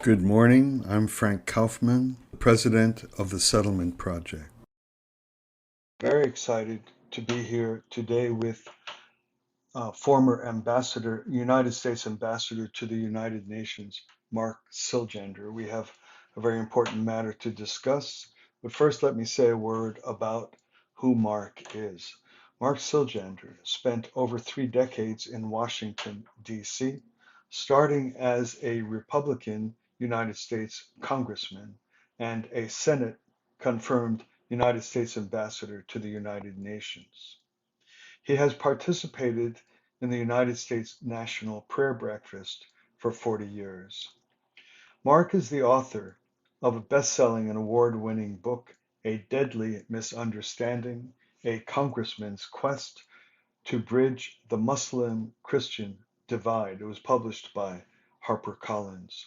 Good morning. I'm Frank Kaufman, president of the Resettlement Project. Very excited to be here today with former United States Ambassador to the United Nations, Mark Siljander. We have a very important matter to discuss, but first let me say a word about who Mark is. Mark Siljander spent over 3 decades in Washington, D.C., starting as a Republican United States Congressman and a Senate confirmed United States Ambassador to the United Nations. He has participated in the United States National Prayer Breakfast for 40 years. Mark is the author of a best-selling and award-winning book, A Deadly Misunderstanding, A Congressman's Quest to Bridge the Muslim-Christian Divide. It was published by HarperCollins.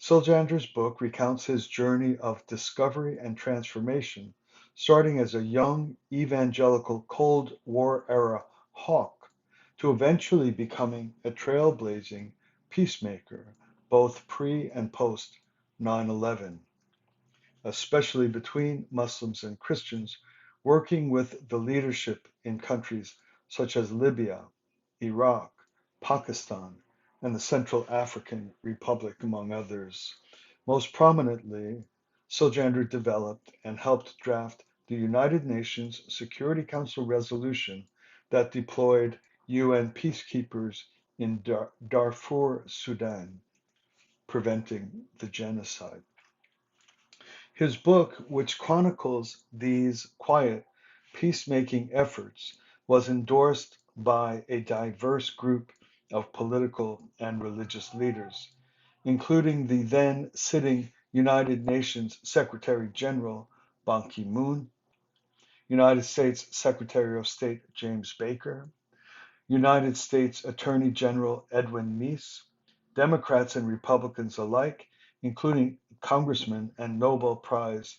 Siljander's book recounts his journey of discovery and transformation, starting as a young evangelical Cold War-era hawk to eventually becoming a trailblazing peacemaker, both pre and post 9/11, especially between Muslims and Christians, working with the leadership in countries such as Libya, Iraq, Pakistan, and the Central African Republic, among others. Most prominently, Siljander developed and helped draft the United Nations Security Council resolution that deployed UN peacekeepers in Darfur, Sudan, preventing the genocide. His book, which chronicles these quiet peacemaking efforts, was endorsed by a diverse group of political and religious leaders, including the then sitting United Nations Secretary General Ban Ki-moon, United States Secretary of State James Baker, United States Attorney General Edwin Meese, Democrats and Republicans alike, including Congressman and Nobel Prize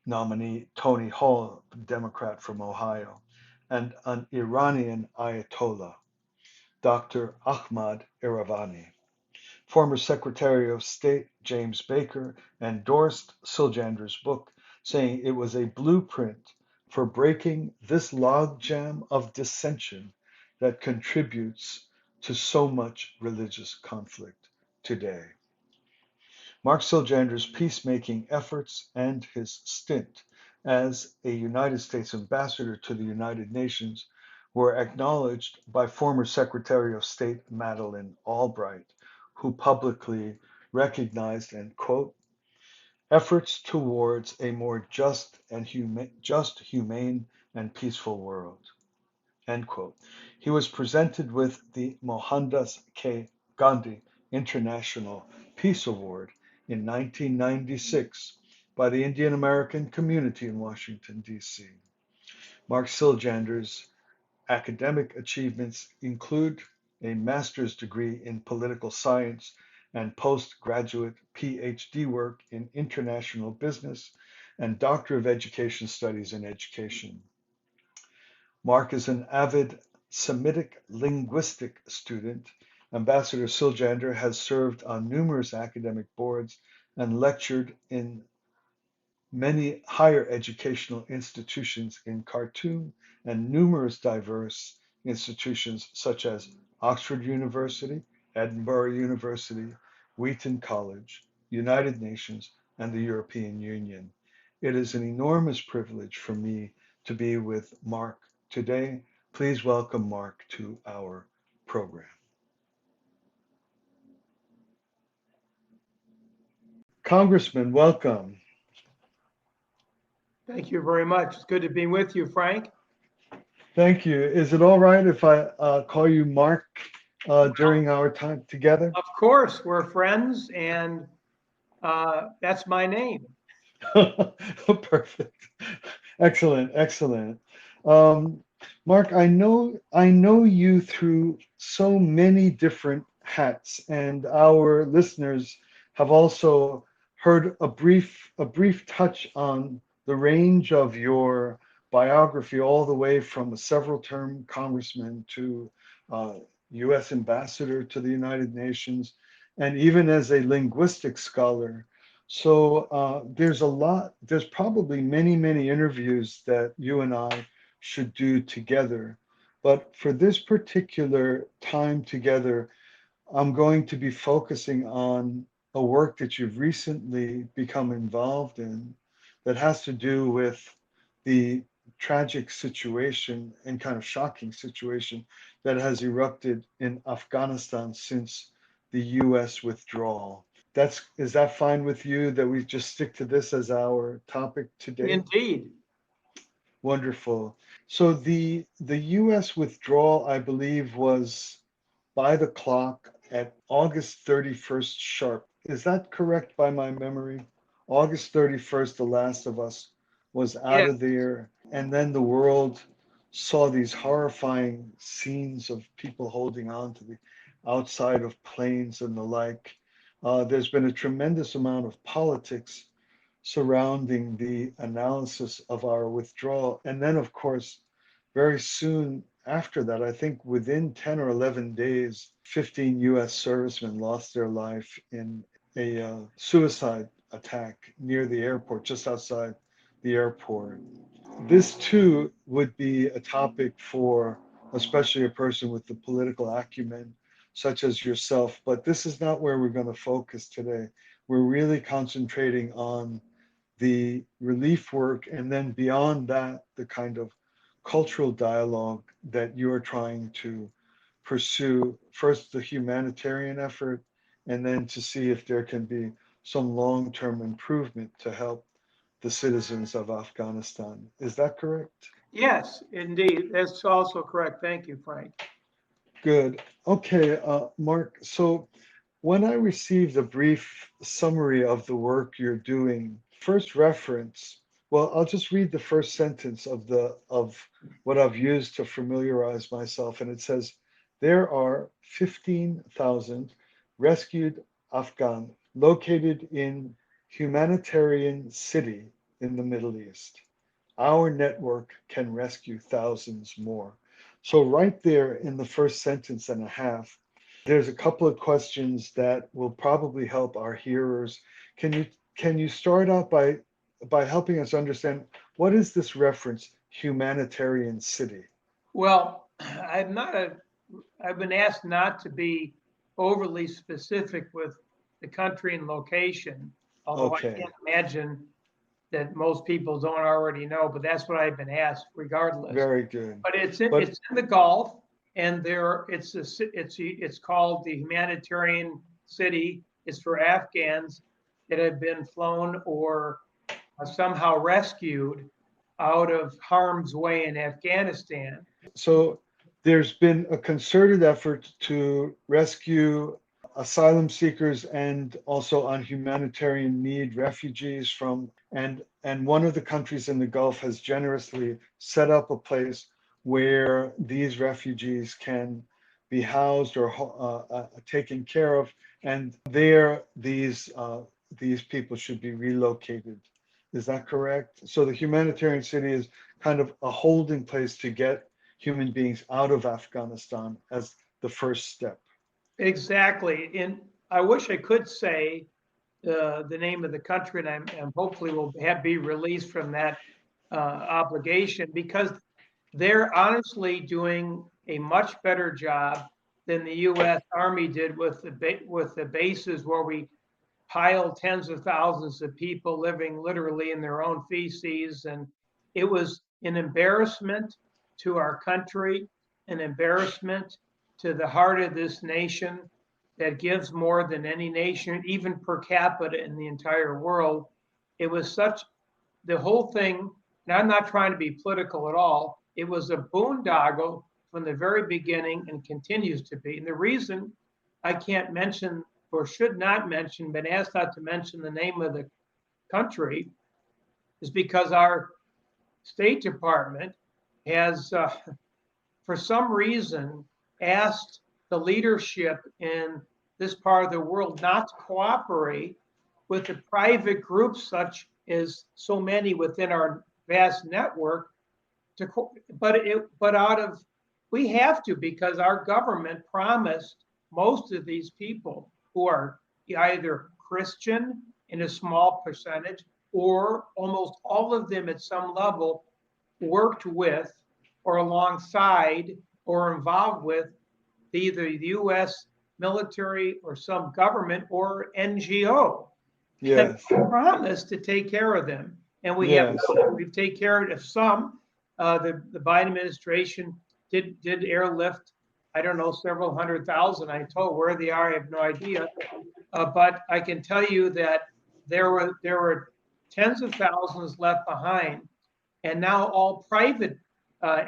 nominee Tony Hall, Democrat from Ohio, and an Iranian Ayatollah, Dr. Ahmad Iravani. Former Secretary of State James Baker endorsed Siljander's book, saying it was a blueprint for breaking this logjam of dissension that contributes to so much religious conflict today. Mark Siljander's peacemaking efforts and his stint as a United States ambassador to the United Nations were acknowledged by former Secretary of State Madeleine Albright, who publicly recognized and, quote, efforts towards a more just, humane, and peaceful world, end quote. He was presented with the Mohandas K. Gandhi International Peace Award in 1996 by the Indian American community in Washington, D.C. Mark Siljander's academic achievements include a master's degree in political science and postgraduate PhD work in international business and Doctor of Education Studies in Education. Mark is an avid Semitic linguistic student. Ambassador Siljander has served on numerous academic boards and lectured in many higher educational institutions in Khartoum and numerous diverse institutions such as Oxford University, Edinburgh University, Wheaton College, United Nations, and the European Union. It is an enormous privilege for me to be with Mark today. Please welcome Mark to our program. Congressman, welcome. Thank you very much. It's good to be with you, Frank. Thank you. Is it all right if I call you Mark during our time together? Of course, we're friends, and that's my name. Perfect. Excellent, excellent. Mark, I know you through so many different hats, and our listeners have also heard a brief touch on the range of your biography, all the way from a several-term congressman to U.S. ambassador to the United Nations, and even as a linguistic scholar. So there's probably many, many interviews that you and I should do together. But for this particular time together, I'm going to be focusing on a work that you've recently become involved in that has to do with the tragic situation and kind of shocking situation that has erupted in Afghanistan since the US withdrawal. Is that fine with you that we just stick to this as our topic today? Indeed. Wonderful. So the US withdrawal, I believe, was by the clock at August 31st sharp. Is that correct by my memory? August 31st, The Last of Us was out Yeah. of there. And then the world saw these horrifying scenes of people holding on to the outside of planes and the like. There's been a tremendous amount of politics surrounding the analysis of our withdrawal. And then, of course, very soon after that, I think within 10 or 11 days, 15 US servicemen lost their life in a suicide attack near the airport, just outside the airport. This too would be a topic for especially a person with the political acumen such as yourself, but this is not where we're going to focus today. We're really concentrating on the relief work, and then beyond that, the kind of cultural dialogue that you're trying to pursue. First, the humanitarian effort, and then to see if there can be some long term improvement to help the citizens of Afghanistan. Is that correct? Yes, indeed. That's also correct. Thank you, Frank. Good. Okay, Mark. So when I received a brief summary of the work you're doing, first reference, well, I'll just read the first sentence of what I've used to familiarize myself, and it says there are 15,000 rescued Afghan located in humanitarian city in the Middle East. Our network can rescue thousands more. So right there in the first sentence and a half, there's a couple of questions that will probably help our hearers. Can you start out by helping us understand what is this reference, humanitarian city? Well, I've been asked not to be overly specific with the country and location, although I Okay, can't imagine that most people don't already know, but that's what I've been asked regardless. very good. But it's in, But it's in the Gulf, and it's called the Humanitarian City. It's for Afghans that have been flown or somehow rescued out of harm's way in Afghanistan. so there's been a concerted effort to rescue asylum seekers and also on humanitarian need refugees from and one of the countries in the Gulf has generously set up a place where these refugees can be housed or taken care of, and there these people should be relocated. Is that correct? So the humanitarian city is kind of a holding place to get human beings out of Afghanistan as the first step. Exactly. And I wish I could say the name of the country, and I'm hopefully will be released from that obligation, because they're honestly doing a much better job than the U.S. Army did with the bases where we pile tens of thousands of people living literally in their own feces, and it was an embarrassment to our country, an embarrassment to the heart of this nation that gives more than any nation, even per capita in the entire world. It was such the whole thing, and I'm not trying to be political at all, it was a boondoggle from the very beginning and continues to be. And the reason I can't mention or should not mention, been asked not to mention the name of the country, is because our State Department has, for some reason, asked the leadership in this part of the world not to cooperate with the private groups, such as so many within our vast network. But out of we have to, because our government promised most of these people who are either Christian in a small percentage, or almost all of them at some level worked with or alongside or involved with either the U.S. military or some government or NGO, and Yes. promised to take care of them. And we have Yes. we've taken care of some. The Biden administration did airlift, I don't know, several 100,000. I told where they are, I have no idea. But I can tell you that there were tens of thousands left behind, and now all private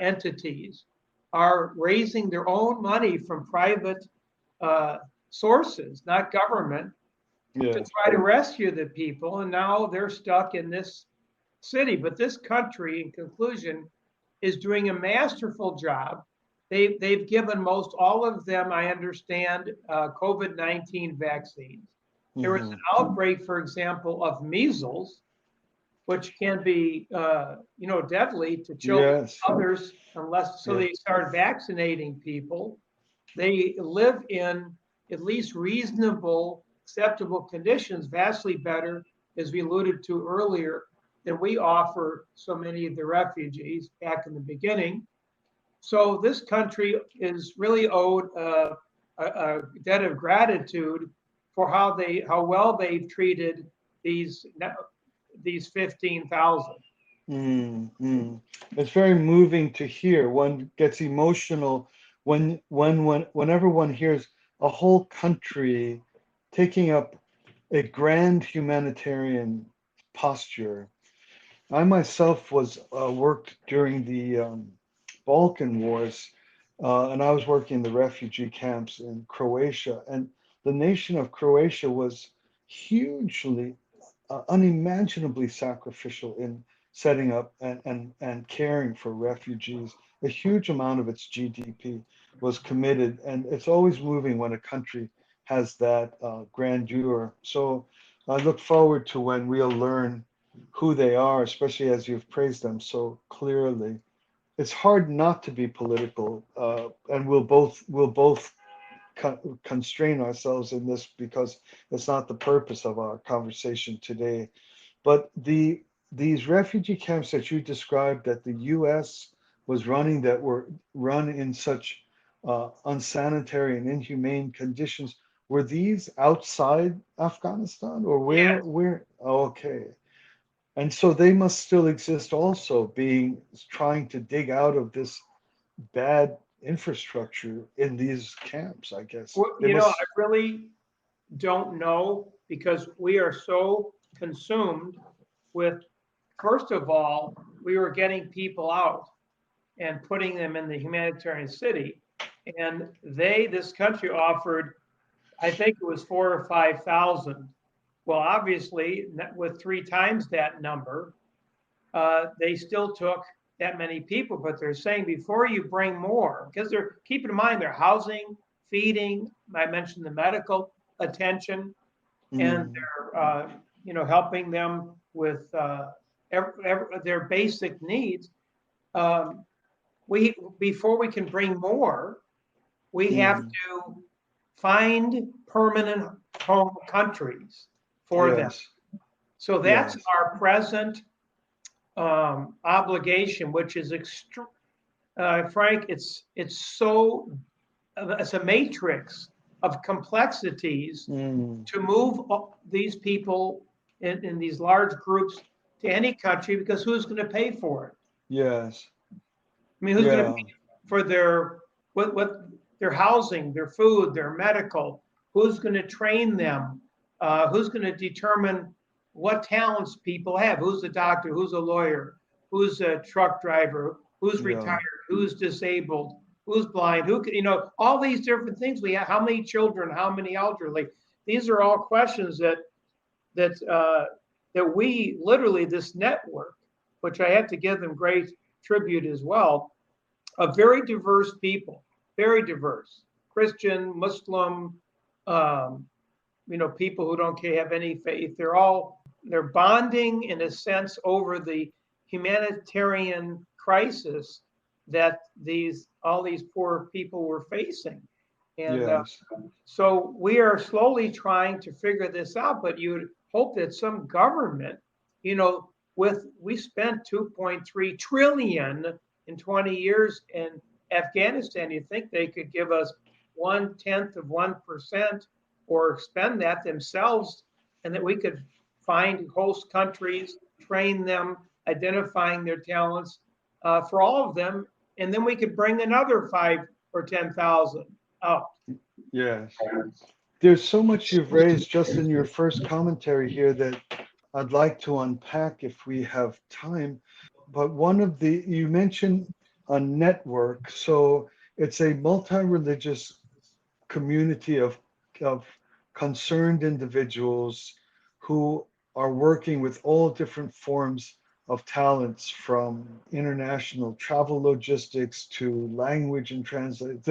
entities are raising their own money from private sources, not government, to Yes. try to rescue the people. And now they're stuck in this city. But this country, in conclusion, is doing a masterful job. They've given most all of them, I understand, COVID-19 vaccines. There was an outbreak, for example, of measles, which can be, deadly to children Yes. and others, unless so Yes. they start vaccinating people. They live in at least reasonable, acceptable conditions, vastly better, as we alluded to earlier, than we offer so many of the refugees back in the beginning. So this country is really owed a debt of gratitude for how well they've treated these 15,000. It's very moving to hear. One gets emotional whenever one hears a whole country taking up a grand humanitarian posture. I myself was worked during the Balkan Wars, and I was working in the refugee camps in Croatia, and the nation of Croatia was hugely, unimaginably sacrificial in setting up and caring for refugees. A huge amount of its GDP was committed, and it's always moving when a country has that grandeur. So I look forward to when we'll learn who they are, especially as you've praised them so clearly. It's hard not to be political, and we'll both constrain ourselves in this because it's not the purpose of our conversation today. But these refugee camps that you described that the U.S. was running, that were run in such unsanitary and inhumane conditions, were these outside Afghanistan or where? Yes. Where? Okay. And so they must still exist also, being trying to dig out of this bad infrastructure in these camps, I guess. Well, They I must, really don't know, because we are so consumed with, first of all, we were getting people out and putting them in the humanitarian city. And this country offered, I think it was 4 or 5,000. Well, obviously, with 3 times that number, they still took that many people. But they're saying before you bring more, because keep in mind, they're housing, feeding. I mentioned the medical attention, and mm, they're helping them with their basic needs. Um, before we can bring more, we have mm, to find permanent home countries for them. yes, So that's yes, our present obligation, which is Frank. It's a matrix of complexities mm, to move these people in these large groups to any country, because who's going to pay for it? yes, I mean, who's going to yeah, pay for what their housing, their food, their medical? Who's going to train them? Who's going to determine what talents people have? Who's a doctor? Who's a lawyer? Who's a truck driver? Who's yeah, retired? Who's disabled? Who's blind? All these different things we have. How many children? How many elderly? These are all questions that we literally, this network, which I have to give them great tribute as well, of very diverse people, very diverse, Christian, Muslim, um, people who don't have any faith. They're bonding in a sense over the humanitarian crisis that all these poor people were facing. And Yes. so we are slowly trying to figure this out, but you would hope that some government, we spent 2.3 trillion in 20 years in Afghanistan. You think they could give us 0.1% or spend that themselves, and that we could find host countries, train them, identifying their talents for all of them, and then we could bring another 5 or 10,000 out. Yes. There's so much you've raised just in your first commentary here that I'd like to unpack if we have time. But you mentioned a network. So it's a multi-religious community of concerned individuals who are working with all different forms of talents, from international travel logistics to language and translate.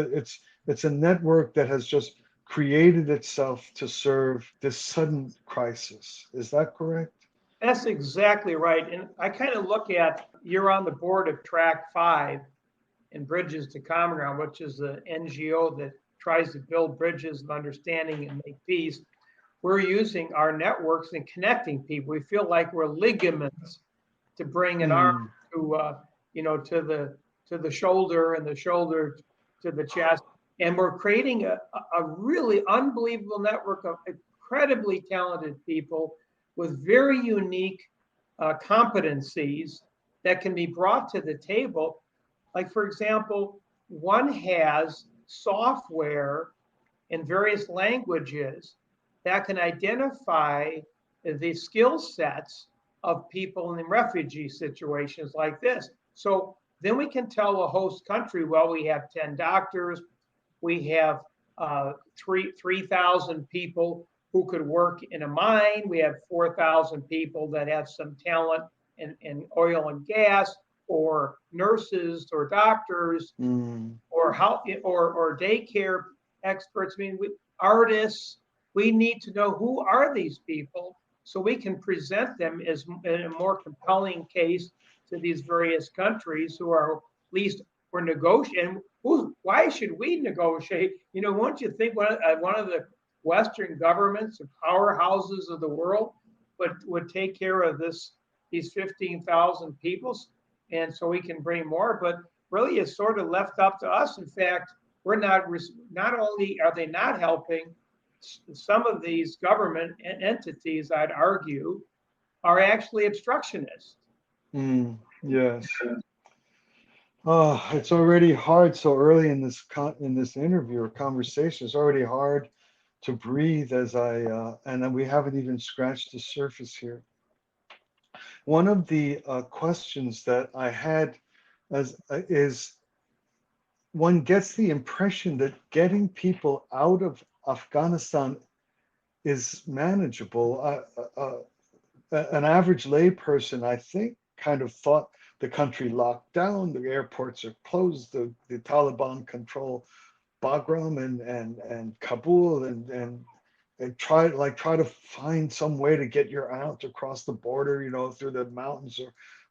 It's a network that has just created itself to serve this sudden crisis. Is that correct? That's exactly right. And I kind of look at, you're on the board of Track 5 and Bridges to Common Ground, which is an NGO that tries to build bridges of understanding and make peace. We're using our networks and connecting people. We feel like we're ligaments to bring an arm to the shoulder, and the shoulder to the chest. And we're creating a really unbelievable network of incredibly talented people with very unique competencies that can be brought to the table. Like, for example, one has software in various languages that can identify the skill sets of people in refugee situations like this. So then we can tell a host country, well, we have 10 doctors, we have 3,000 people who could work in a mine, we have 4,000 people that have some talent in oil and gas, or nurses or doctors, or daycare experts. I mean, artists. We need to know who are these people so we can present them as in a more compelling case to these various countries who are, at least we're negotiating. Why should we negotiate? Won't you think one of the Western governments, the powerhouses of the world, would take care of these 15,000 people, and so we can bring more? But really, it's sort of left up to us. In fact, we're not only are they not helping, some of these government entities, I'd argue, are actually obstructionists. Yes. Oh, it's already hard so early in this interview or conversation. It's already hard to breathe and then we haven't even scratched the surface here. One of the questions that I had is, one gets the impression that getting people out of Afghanistan is manageable. An average layperson, I think, kind of thought the country locked down, the airports are closed, the Taliban control Bagram and Kabul, and try to find some way to get your out across the border, through the mountains.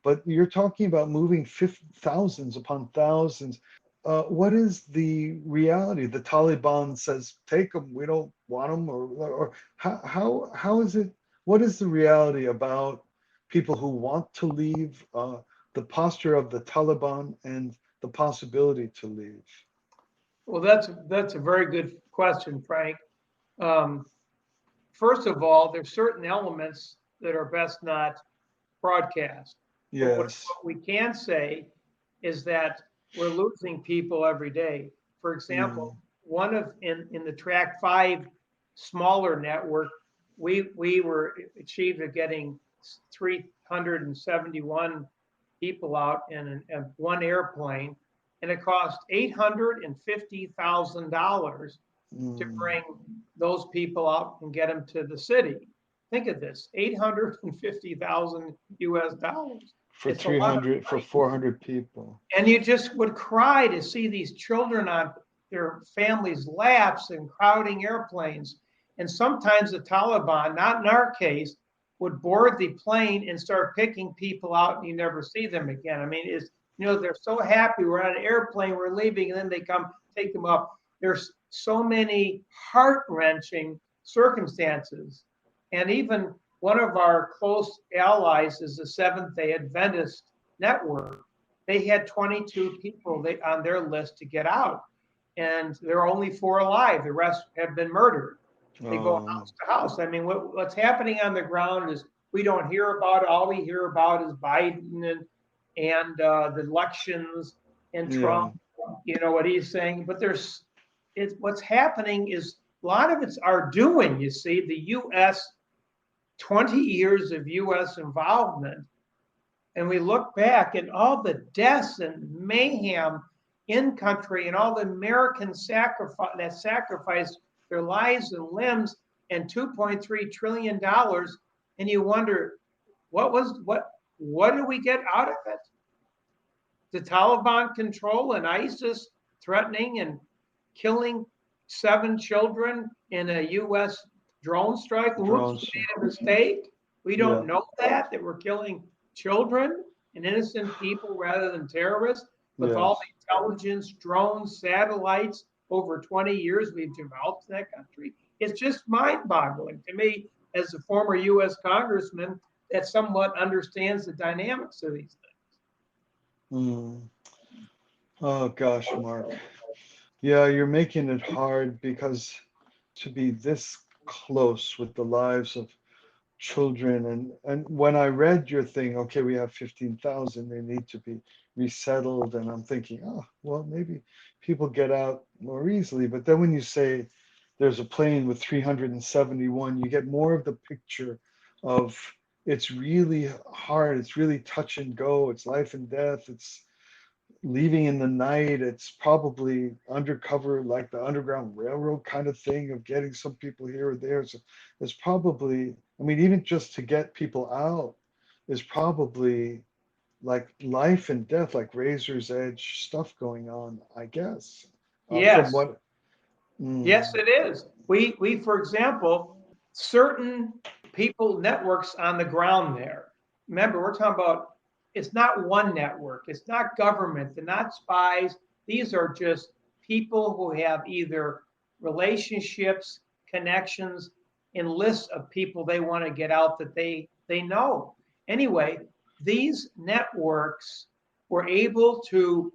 But you're talking about moving thousands upon thousands. What is the reality? The Taliban says, take them, we don't want them, or how is it? What is the reality about people who want to leave, the posture of the Taliban and the possibility to leave? Well, that's a very good question, Frank. First of all, there's certain elements that are best not broadcast. But what Yes. we can say is that we're losing people every day. For example, in the Track 5 smaller network, we were achieved at getting 371 people out in one airplane, and it cost $850,000 to bring those people out and get them to the city. Think of this, $850,000 US. For It's a lot of 300, for money. 400 people. And you just would cry to see these children on their families' laps and crowding airplanes. And sometimes the Taliban, not in our case, would board the plane and start picking people out, and you never see them again. I mean, they're so happy we're on an airplane, we're leaving, and then they come take them up. They're so many heart-wrenching circumstances. And even one of our close allies is the Seventh-day Adventist Network. They had 22 people on their list to get out, and there are only 4 alive. The rest have been murdered. They go house to house. I mean, what's happening on the ground is we don't hear about it. All we hear about is Biden and the elections and Trump. You know what he's saying, but what's happening is a lot of it's our doing. You see, the U.S. 20 years of U.S. involvement, and we look back at all the deaths and mayhem in country and all the Americans that sacrificed their lives and limbs and $2.3 trillion, and you wonder what did we get out of it? The Taliban control and ISIS threatening and killing 7 children in a U.S. drone strike. Whoops, we made a mistake. We don't know that we're killing children and innocent people rather than terrorists. With all the intelligence, drones, satellites, over 20 years we've developed in that country. It's just mind-boggling to me as a former U.S. congressman that somewhat understands the dynamics of these things. Oh gosh, Mark. Yeah, you're making it hard because to be this close with the lives of children, and when I read your thing, okay, we have 15,000, they need to be resettled, and I'm thinking, oh, well, maybe people get out more easily. But then when you say there's a plane with 371, you get more of the picture of it's really hard, it's really touch and go, it's life and death, it's leaving in the night, it's probably undercover, like the Underground Railroad kind of thing of getting some people here or there. So it's probably, I mean, even just to get people out is probably like life and death, like razor's edge stuff going on, I guess. From Yes. what? Yes, it is. We, for example, certain people networks on the ground there. Remember, we're talking about it's not one network. It's not government. They're not spies. These are just people who have either relationships, connections, and lists of people they want to get out that they know. Anyway, these networks were able to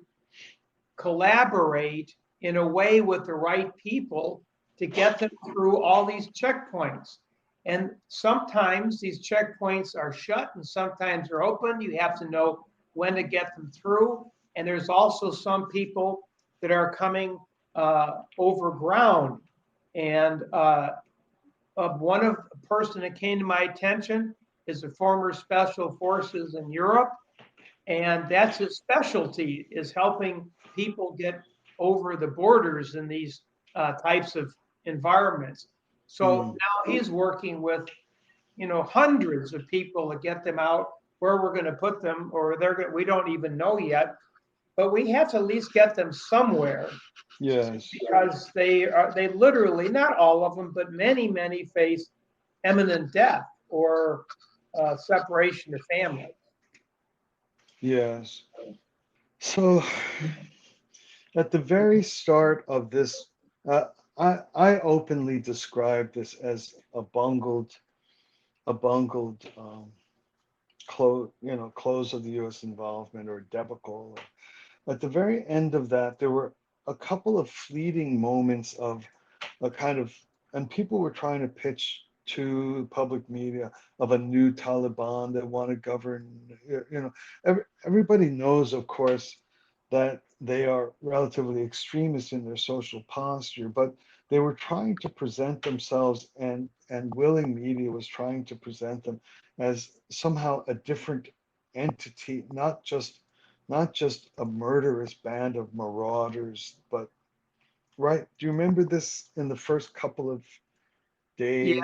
collaborate in a way with the right people to get them through all these checkpoints. And sometimes these checkpoints are shut and sometimes they're open. You have to know when to get them through. And there's also some people that are coming over ground. And one of the person that came to my attention is a former special forces in Europe. And that's his specialty, is helping people get over the borders in these types of environments. So now he's working with, hundreds of people to get them out where we're going to put them, or we don't even know yet, but we have to at least get them somewhere. Yes. Because they literally, not all of them, but many face imminent death or separation of family. Yes. So at the very start of this, I openly describe this as a bungled close of the U.S. involvement or debacle. At the very end of that, there were a couple of fleeting moments of a kind of, and people were trying to pitch to public media of a new Taliban that want to govern. Everybody knows, of course, that they are relatively extremist in their social posture, but they were trying to present themselves, and willing media was trying to present them as somehow a different entity, not just a murderous band of marauders, but right. Do you remember this in the first couple of days?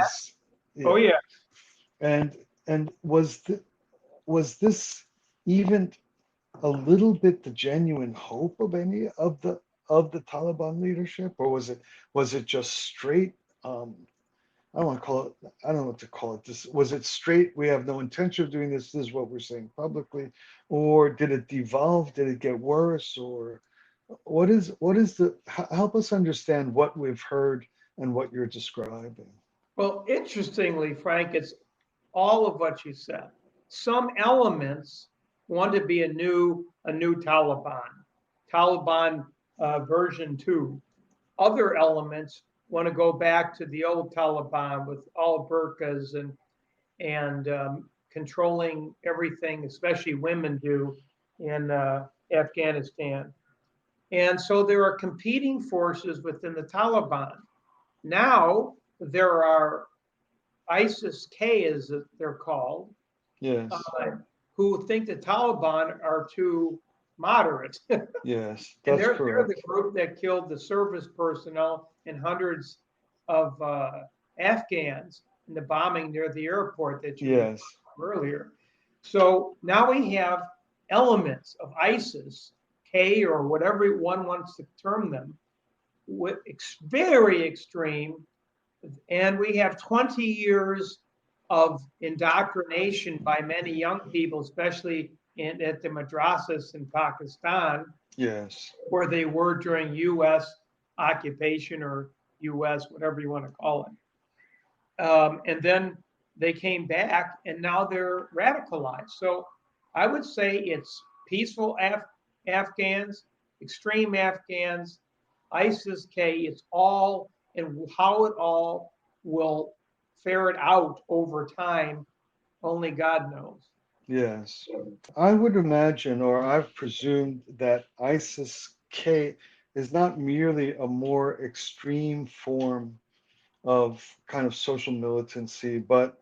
Yeah. Oh yeah. And was this even a little bit the genuine hope of any of the Taliban leadership, or was it just straight? I don't want to call it. I don't know what to call it. This was it straight. We have no intention of doing this. This is what we're saying publicly, or did it devolve? Did it get worse? Or help us understand what we've heard and what you're describing. Well, interestingly, Frank, it's all of what you said. Some elements want to be a new Taliban version 2. Other elements want to go back to the old Taliban with all burqas and controlling everything, especially women do in Afghanistan. And so there are competing forces within the Taliban. Now there are ISIS-K, as they're called, Yes, who think the Taliban are too moderate. yes, And that's they're the correct. group that killed the service personnel and hundreds of Afghans in the bombing near the airport that you referred Yes, to earlier. So now we have elements of ISIS, K, or whatever one wants to term them, with very extreme, and we have 20 years of indoctrination by many young people, especially at the madrasas in Pakistan, yes, where they were during U.S. occupation or U.S., whatever you want to call it. And then they came back and now they're radicalized. So I would say it's peaceful Afghans, extreme Afghans, ISIS-K, it's all, and how it all will ferret out over time, only God knows. yes. I would imagine, or I've presumed, that ISIS-K is not merely a more extreme form of kind of social militancy, but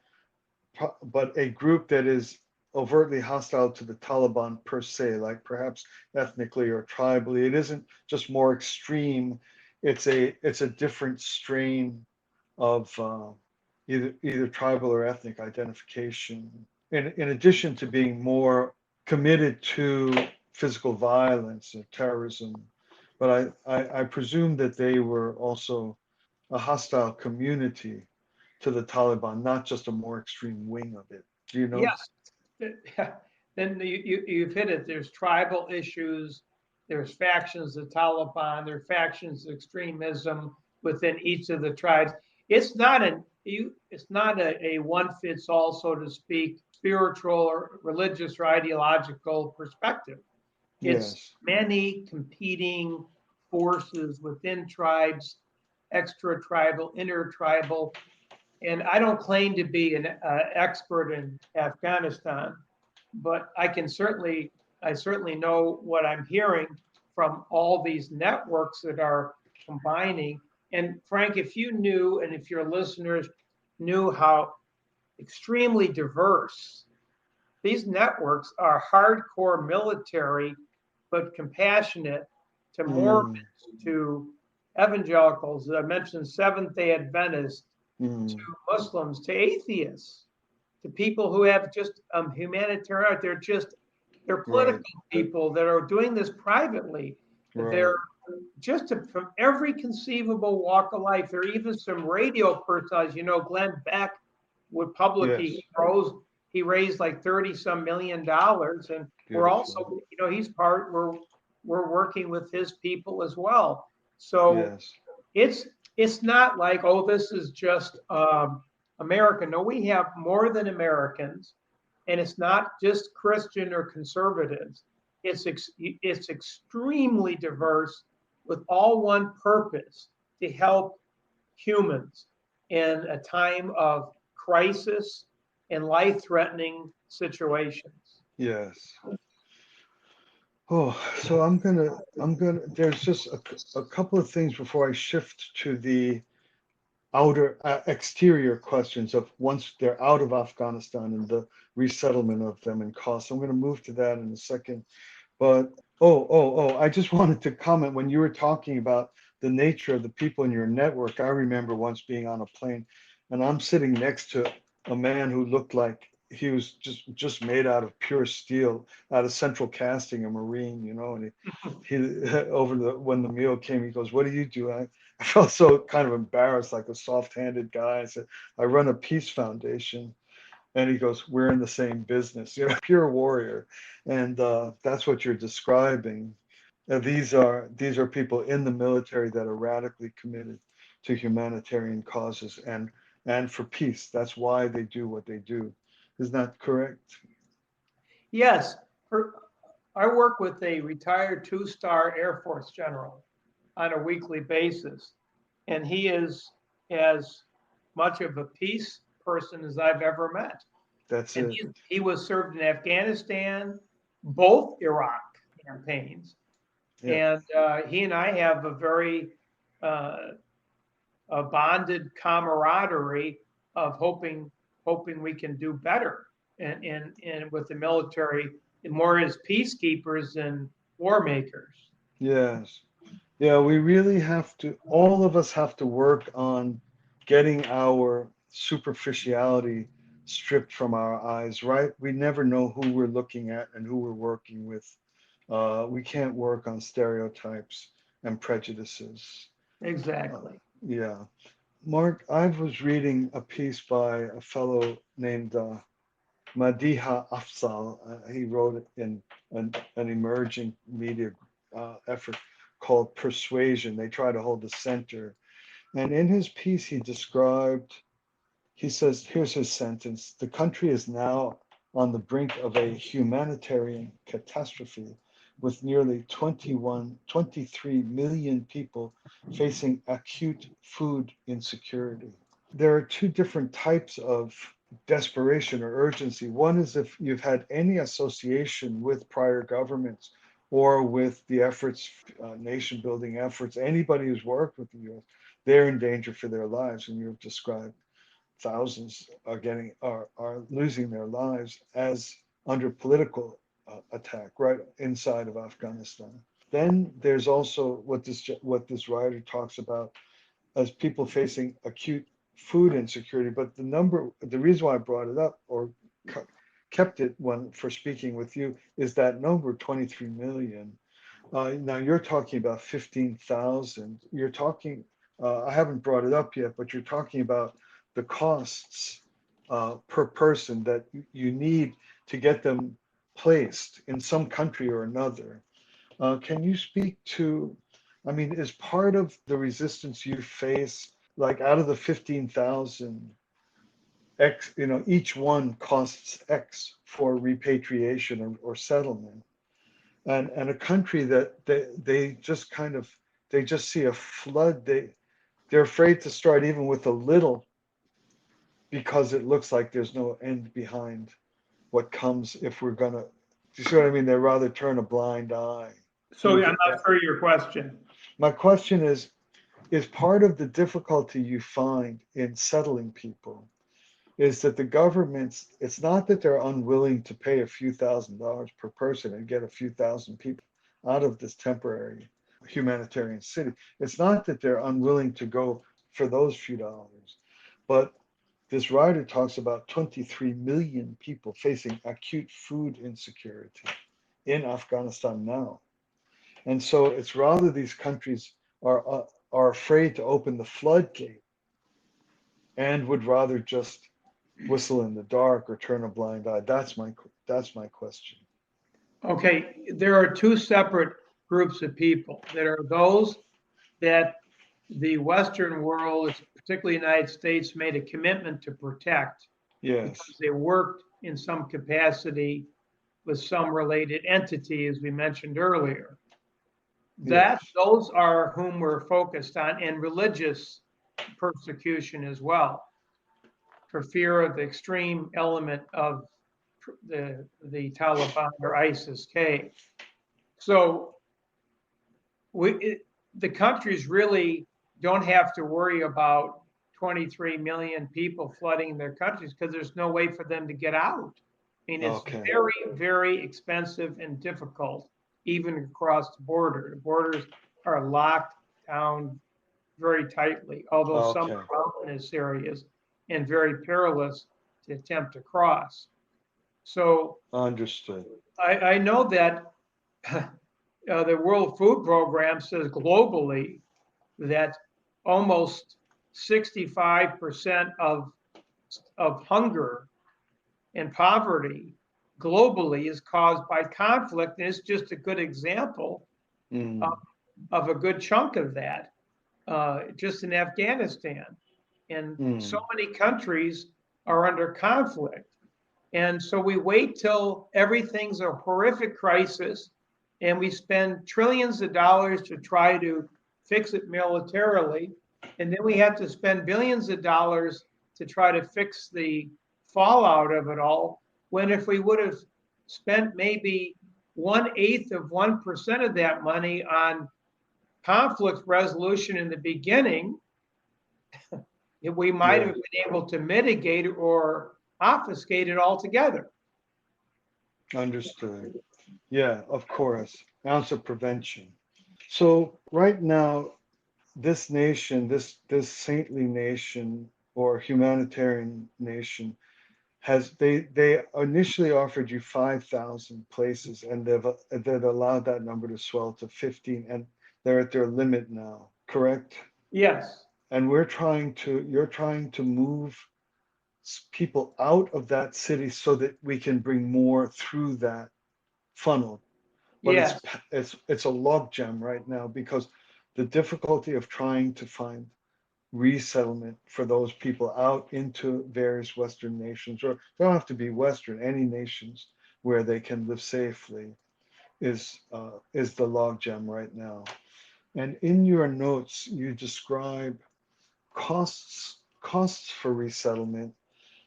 a group that is overtly hostile to the Taliban per se, like perhaps ethnically or tribally. It isn't just more extreme. It's a different strain of either tribal or ethnic identification. In addition to being more committed to physical violence or terrorism, but I presume that they were also a hostile community to the Taliban, not just a more extreme wing of it. Do you know? Yes, then you've hit it. There's tribal issues, there's factions of Taliban, there are factions of extremism within each of the tribes. It's not a one fits all, so to speak, spiritual or religious or ideological perspective. It's Yes. many competing forces within tribes, extra tribal, intertribal, and I don't claim to be an expert in Afghanistan, but I certainly know what I'm hearing from all these networks that are combining. And Frank, if you knew, and if your listeners knew how extremely diverse these networks are, hardcore military, but compassionate to Mm, Mormons, to evangelicals. I mentioned Seventh Day Adventists, to mm, Muslims, to atheists, to people who have just humanitarian. They're right, political people that are doing this privately. They're right. from every conceivable walk of life. There are even some radio personalities. Glenn Beck would publicly Yes. he raised like 30 some $1 million, and we're Beautiful. also he's we're working with his people as well. So Yes. it's it's not like, oh, this is just America. No, we have more than Americans, and it's not just Christian or conservatives. It's extremely diverse, with all one purpose: to help humans in a time of crisis and life-threatening situations. Yes. Oh, so there's just a couple of things before I shift to the outer exterior questions of once they're out of Afghanistan and the resettlement of them and costs. I'm going to move to that in a second. But I just wanted to comment when you were talking about the nature of the people in your network. I remember once being on a plane and I'm sitting next to a man who looked like he was just made out of pure steel, out of central casting, a Marine, and he over the when the meal came, he goes, "What do you do?" I felt so kind of embarrassed, like a soft-handed guy. I said, "I run a peace foundation." And he goes, "We're in the same business," pure warrior. And that's what you're describing. These are people in the military that are radically committed to humanitarian causes and for peace. That's why they do what they do. Isn't that correct? Yes, I work with a retired two-star Air Force general on a weekly basis, and he is as much of a peace person as I've ever met. That's And it. he was served in Afghanistan, both Iraq campaigns, Yeah. and he and I have a very uh, a bonded camaraderie of hoping we can do better and with the military more as peacekeepers than war makers. Yes. Yeah, we really have to, all of us have to work on getting our superficiality stripped from our eyes, right? We never know who we're looking at and who we're working with. We can't work on stereotypes and prejudices. Uh, Exactly. yeah. Mark, I was reading a piece by a fellow named Madiha Afzal. He wrote it in an emerging media effort called Persuasion. They try to hold the center. And in his piece, he says, here's his sentence: the country is now on the brink of a humanitarian catastrophe with nearly 23 million people facing acute food insecurity. There are two different types of desperation or urgency. One is if you've had any association with prior governments or with the efforts, nation building efforts, anybody who's worked with the US, they're in danger for their lives. And you've described thousands are losing their lives as under political attack right inside of Afghanistan. Then there's also what this writer talks about as people facing acute food insecurity. But the reason why I brought it up or kept it when for speaking with you is that number 23 million. Now you're talking about 15,000. You're talking, I haven't brought it up yet, but you're talking about the costs per person that you need to get them placed in some country or another. Can you speak to, I mean, is part of the resistance you face, like out of the 15,000, X, each one costs X for repatriation or settlement. And a country that they just kind of, they just see a flood. They're afraid to start even with a little because it looks like there's no end behind what comes if we're gonna, do you see what I mean? They rather turn a blind eye. So Do you I'm get not that? sure your question. My question is part of the difficulty you find in settling people is that the governments, it's not that they're unwilling to pay a few $1,000s per person and get a few thousand people out of this temporary humanitarian city. It's not that they're unwilling to go for those few dollars, but this writer talks about 23 million people facing acute food insecurity in Afghanistan now. And so it's rather these countries are afraid to open the floodgate and would rather just whistle in the dark or turn a blind eye. That's my question. Okay, there are two separate groups of people. There are those that the Western world, particularly the United States, made a commitment to protect because Yes, they worked in some capacity with some related entity, as we mentioned earlier. That yes, those are whom we're focused on, and religious persecution as well, for fear of the extreme element of the Taliban or ISIS-K. So the countries really don't have to worry about 23 million people flooding their countries because there's no way for them to get out. I mean, it's okay, very, very expensive and difficult, even across the border. The borders are locked down very tightly, although some okay, are mountainous areas and very perilous to attempt to cross. So understood. I know that the World Food Program says globally that almost 65% of hunger and poverty globally is caused by conflict. And it's just a good example Mm, of a good chunk of that, just in Afghanistan. And so mm, many countries are under conflict. And so we wait till everything's a horrific crisis and we spend trillions of dollars to try to fix it militarily. And then we have to spend billions of dollars to try to fix the fallout of it all. When if we would have spent maybe 1/8 of 1% of that money on conflict resolution in the beginning, we might yeah, have been able to mitigate or obfuscate it altogether. understood. Yeah, of course. Ounce of prevention. So right now, this nation, this saintly nation or humanitarian nation, has they initially offered you 5,000 places, and they've allowed that number to swell to 15, and they're at their limit now. Correct? Yes, And you're trying to move people out of that city so that we can bring more through that funnel. But yes, it's a logjam right now because the difficulty of trying to find resettlement for those people out into various Western nations, or they don't have to be Western, any nations where they can live safely, is the logjam right now. And in your notes, you describe costs for resettlement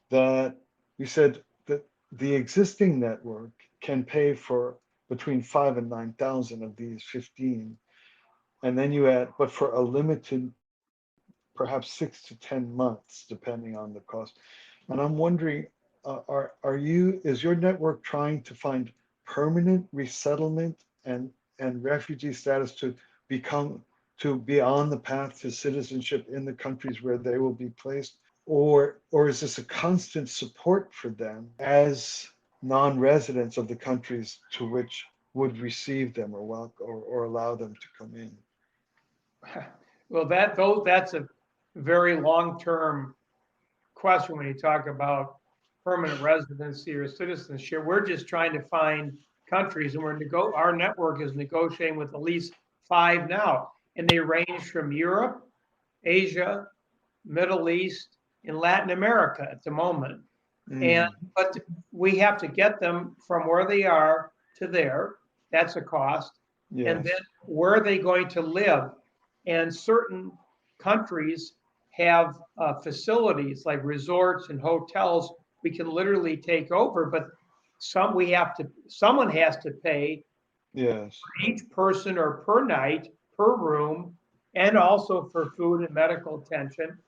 that you said that the existing network can pay for between 5 and 9,000 of these 15. And then you add, but for a limited, perhaps 6 to 10 months, depending on the cost. And I'm wondering, is your network trying to find permanent resettlement and refugee status become, to be on the path to citizenship in the countries where they will be placed? Or is this a constant support for them as non-residents of the countries to which would receive them or or allow them to come in? well, that's a very long-term question when you talk about permanent residency or citizenship. We're just trying to find countries, and our network is negotiating with at least 5 now, and they range from Europe, Asia, Middle East, and Latin America at the moment. And Mm, but we have to get them from where they are to there. That's a cost. And then yes, where are they going to live? And certain countries have facilities like resorts and hotels we can literally take over, but someone has to pay yes, for each person or per night, per room, and also for food and medical attention.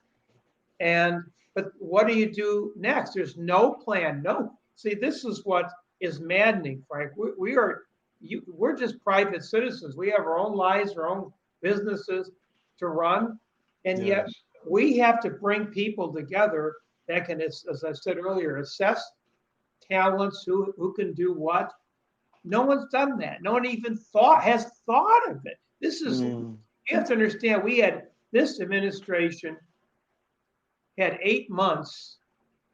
And but what do you do next? There's no plan. No. See, this is what is maddening, Frank. We're just private citizens. We have our own lives, our own businesses to run, and yet yes. we have to bring people together that can, as I said earlier, assess talents, who can do what. No one's done that. No one even has thought of it. Mm, You have to understand. This administration had 8 months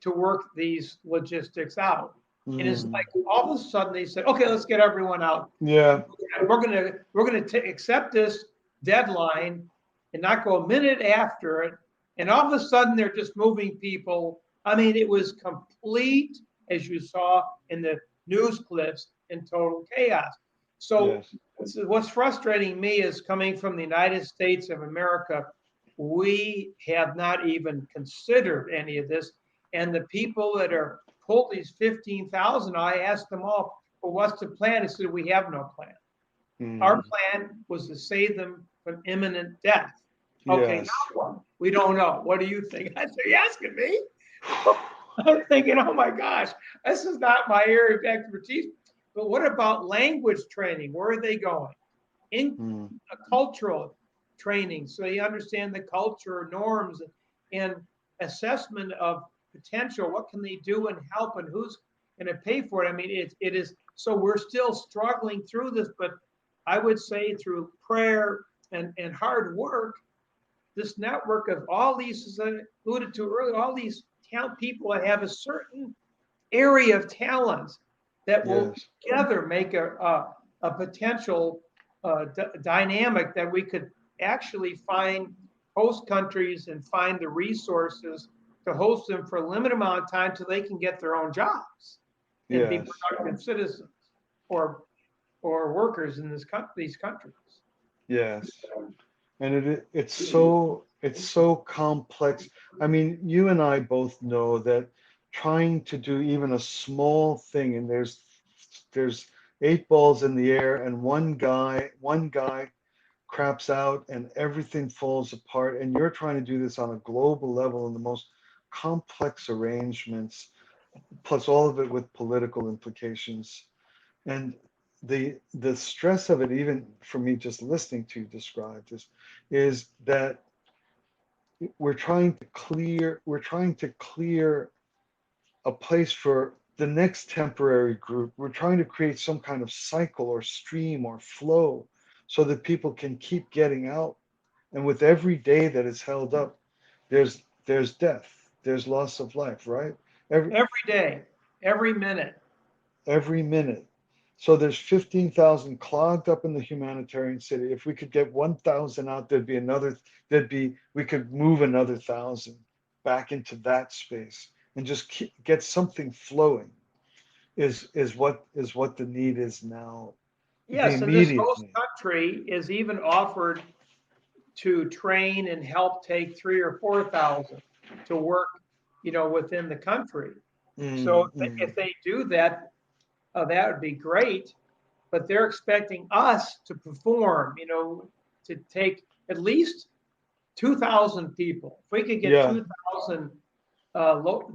to work these logistics out. And it's mm, like all of a sudden they said, okay, let's get everyone out. yeah, We're gonna accept this deadline and not go a minute after it. And all of a sudden they're just moving people. I mean, it was complete, as you saw in the news clips, in total chaos. So yes, what's frustrating me is coming from the United States of America, we have not even considered any of this. And the people that are pulled these 15,000, I asked them all, well, what's the plan? They said, we have no plan. Our mm, plan was to save them from imminent death. Okay, yes. now what? We don't know. What do you think? I said, you asking me? I'm thinking, oh my gosh, this is not my area of expertise. But what about language training? Where are they going? In Mm, a cultural training, so you understand the culture, norms, and assessment of potential. What can they do and help, and who's going to pay for it? I mean, it is. So we're still struggling through this, but I would say through prayer and hard work, this network of all these, as I alluded to earlier, all these talent people that have a certain area of talents that will yes. together make a potential dynamic that we could actually find host countries and find the resources to host them for a limited amount of time till they can get their own jobs and be Yes. productive citizens or workers in these countries. Yes. And it's so complex. I mean, you and I both know that trying to do even a small thing, and there's eight balls in the air, and one guy craps out, and everything falls apart. And you're trying to do this on a global level in the most complex arrangements, plus all of it with political implications. And the stress of it, even for me just listening to you describe this, is that we're trying to clear a place for the next temporary group. We're trying to create some kind of cycle or stream or flow so that people can keep getting out. And with every day that is held up, there's death, there's loss of life, right? Every Every day, every minute. every minute. So there's 15,000 clogged up in the humanitarian city. If we could get 1,000 out, we could move another 1,000 back into that space and just get something flowing is what the need is now, the Yes, and this immediate host need. country is even offered to train and help take 3 or 4,000 to work, within the country. So if they do that, that would be great. But they're expecting us to perform, to take at least 2,000 people. If we could get Yeah, 2,000,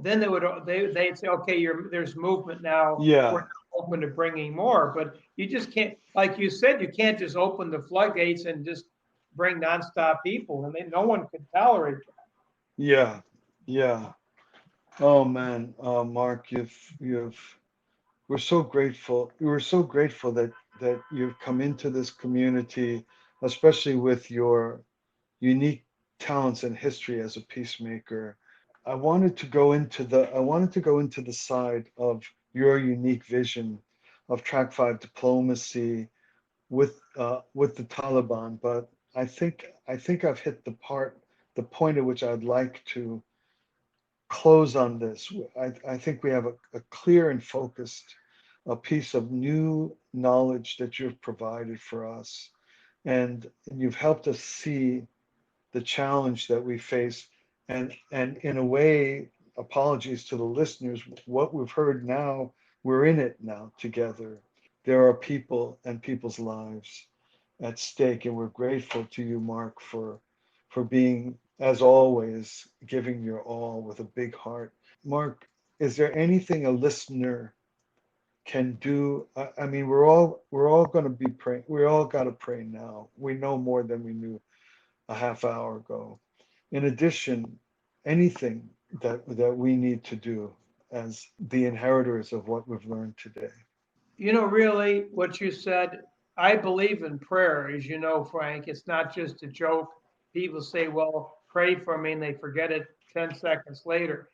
then they'd say, okay, there's movement now. We're yeah, open to bringing more. But you just can't, like you said, you can't just open the floodgates and just bring nonstop people, and no one could tolerate that. yeah, yeah. Oh man, Mark, you've we're so grateful that you've come into this community, especially with your unique talents and history as a peacemaker. I wanted to go into the side of your unique vision of Track 5 diplomacy with the Taliban, but I think I've hit the point at which I'd like to close on this. I think we have a clear and focused a piece of new knowledge that you've provided for us, and you've helped us see the challenge that we face, and in a way, apologies to the listeners, what we've heard now, we're in it now together. There are people and people's lives at stake, and we're grateful to you, Mark, for being, as always, giving your all with a big heart. Mark, is there anything a listener can do? I mean, we're all going to be praying. We all got to pray now. We know more than we knew a half hour ago. In addition, anything that we need to do as the inheritors of what we've learned today. Really, what you said, I believe in prayer, as you know, Frank. It's not just a joke. People say, well, pray for me, and they forget it 10 seconds later.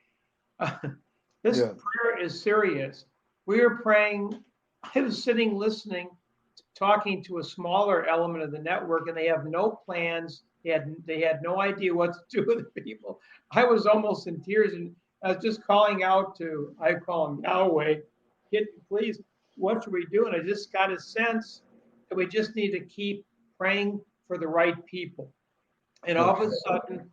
This Yeah. prayer is serious. We are praying. I was sitting listening, talking to a smaller element of the network, and they have no plans. They had no idea what to do with the people. I was almost in tears, and I was just calling out to, I call him Yahweh, please, what should we do? And I just got a sense that we just need to keep praying for the right people. And all of Okay. a sudden,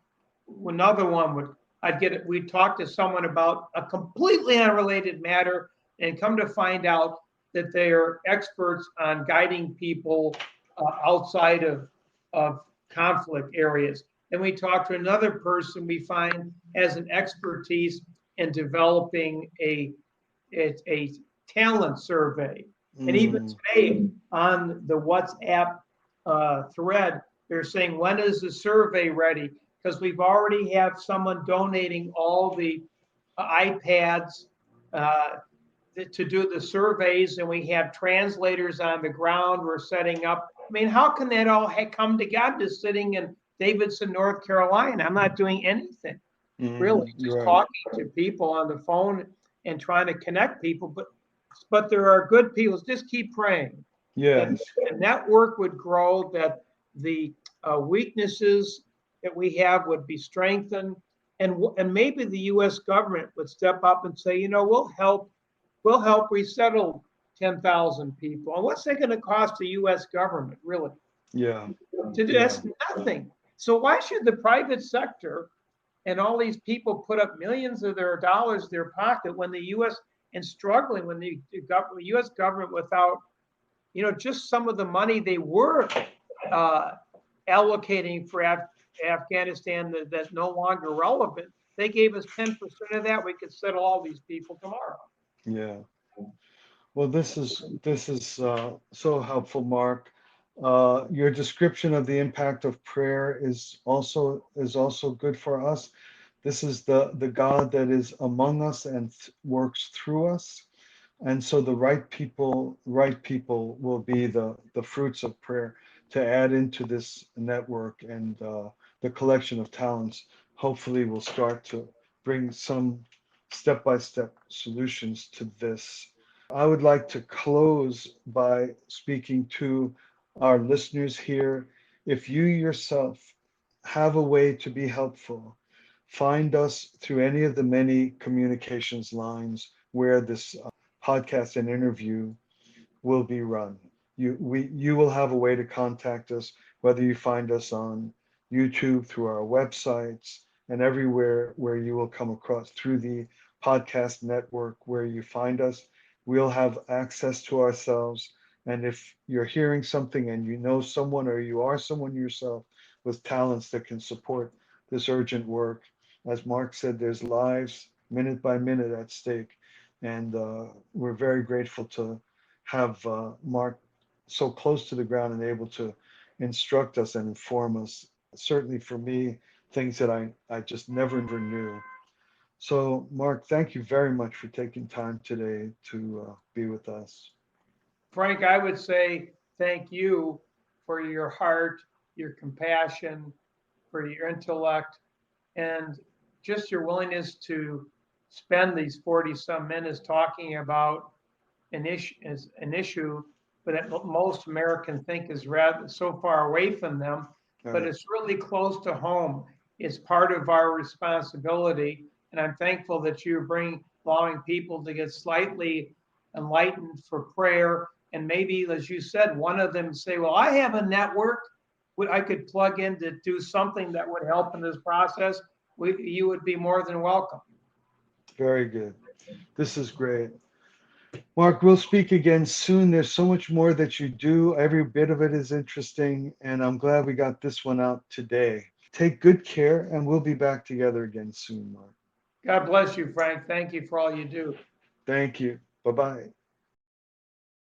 another one I'd get it. We'd talk to someone about a completely unrelated matter and come to find out that they are experts on guiding people outside of conflict areas. Then we talk to another person we find has an expertise in developing a talent survey. And even Mm, today on the WhatsApp thread, they're saying, when is the survey ready? Because we've already have someone donating all the iPads to do the surveys, and we have translators on the ground we're setting up. I mean, how can that all come together? Just sitting in Davidson, North Carolina. I'm not doing anything, really, just right. talking to people on the phone and trying to connect people. But there are good people. Just keep praying. And Yes. the network would grow, that the weaknesses that we have would be strengthened. And maybe the U.S. government would step up and say, we'll help resettle 10,000 people. And what's that going to cost the U.S. government, really? Yeah. To do, Yeah. that's nothing. So why should the private sector and all these people put up millions of their dollars in their pocket when the U.S. and struggling, when the U.S. government, without just some of the money they were uh, allocating for Afghanistan that's no longer relevant, they gave us 10% of that. We could settle all these people tomorrow. Yeah. Well, this is so helpful, Mark. Your description of the impact of prayer is also good for us. This is the God that is among us and works through us. And so the right people will be the fruits of prayer to add into this network, and the collection of talents hopefully will start to bring some step-by-step solutions to this. I would like to close by speaking to our listeners here. If you yourself have a way to be helpful, find us through any of the many communications lines where this podcast and interview will be run. You will have a way to contact us, whether you find us on YouTube, through our websites, and everywhere where you will come across through the podcast network where you find us. We'll have access to ourselves. And if you're hearing something and you know someone, or you are someone yourself with talents that can support this urgent work, as Mark said, there's lives minute by minute at stake. And we're very grateful to have Mark so close to the ground and able to instruct us and inform us. Certainly for me, things that I just never knew. So, Mark, thank you very much for taking time today to be with us. Frank, I would say thank you for your heart, your compassion, for your intellect, and just your willingness to spend these 40 some minutes talking about an issue that most Americans think is rather so far away from them, All but right. it's really close to home. It's part of our responsibility, and I'm thankful that you're allowing people to get slightly enlightened for prayer, and maybe, as you said, one of them say, "Well, I have a network. I could plug in to do something that would help in this process." You would be more than welcome. Very good. This is great. Mark, we'll speak again soon. There's so much more that you do. Every bit of it is interesting, and I'm glad we got this one out today. Take good care, and we'll be back together again soon, Mark. God bless you, Frank. Thank you for all you do. Thank you. Bye bye.